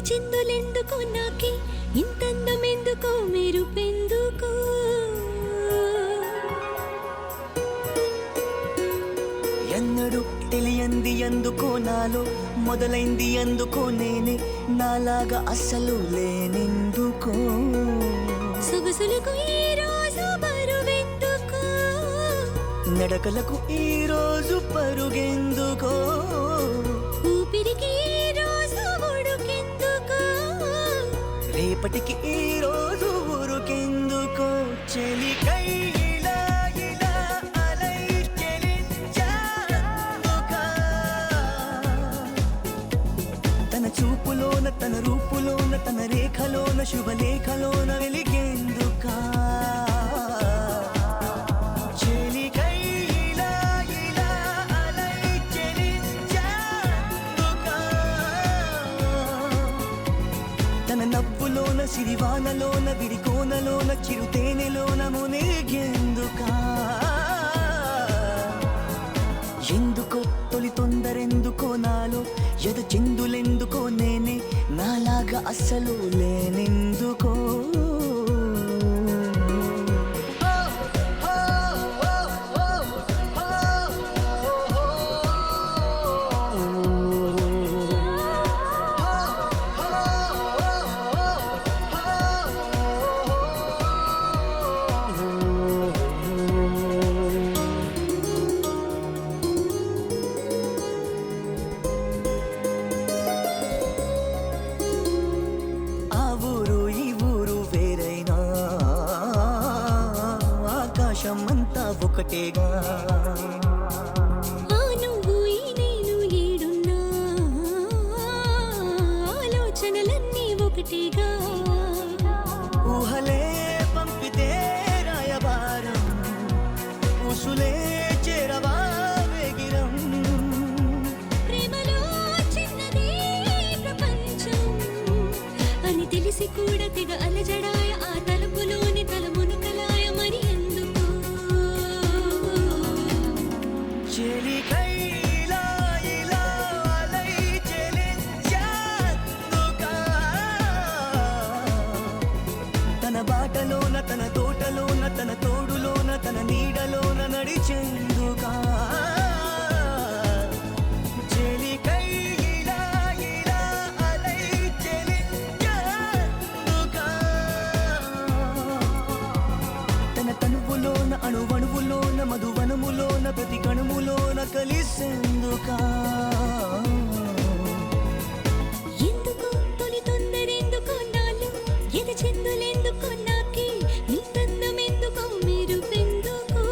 చిందులెందుకో నాకి ఇంతందమెందుకో మెరుపెందుకో ఎన్నడు తెలియంది ఎందుకో నాలో మొదలైంది ఎందుకో నేనే నాలాగా అస్సలు లేనెందుకో సొగసులకు ఈ రోజు బరువెందుకో నడకలకు ఈ రోజు పరుగెందుకో ఊపిరికి ఈ రోజు ఉడుకెందుకో రేపటికి ఈ రోజు ఊరుకెందుకో చెలికై చూపులోన తన రూపులోన తన రేఖలోన శుభలేఖలోన వెలిగేందుకా చెలికై ఇలా ఇలా అలై చెలించేందుకా తన నవ్వులోన సిరివానలోన విరికోనలోన చిరుతేనెలోన మునిగేందుకా ఎందుకో తొలి తొందరెందుకో నాలో ఎద చిందులెందుకో నేనే నాలాగా అస్సలు లేనెందుకో ఆకాశమంతా ఒకటేగా నువ్వు ఈ నేను ఏడున్నా ఆలోచనలన్నీ ఒకటేగా ఊహలే పంపితే రాయబారం ఉసులే చేరవా వేగిరం ప్రేమలో చిన్నదే ప్రపంచం అని తెలిసి కూడా తెగ అలజడాయ ఆ తలుపులోని తలమునుకలాయ మరి ఎందుకు చెలికై ఇలా ఇలా అలై చెలించేందుకా తన బాటలోన తన తోటలోన తన తోడులోన తన నీడలోన నడిచేందుకా చెలికై ఇలా ఇలా అలై చెలించేందుకా తన తనువులోన అణువణువులోన మధువనములోన ప్రతి కణుములోన కలిసేందుకా ఎందుకు తొలి తొందరెందుకో నాలో ఎద చిందులెందుకో నాకి ఇంతందమెందుకో మెరుపెందుకో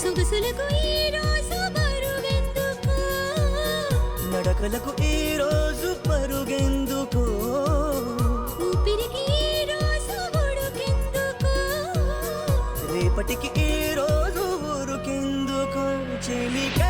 సొగసులకు ఈ రోజు బరువెందుకో నడకలకు ఈ రోజు పరుగెందుకో ఊపిరికి ఈ రోజు ఉడుకెందుకో రేపటికి ఈ రోజు ఊరుకెందుకో చెలిక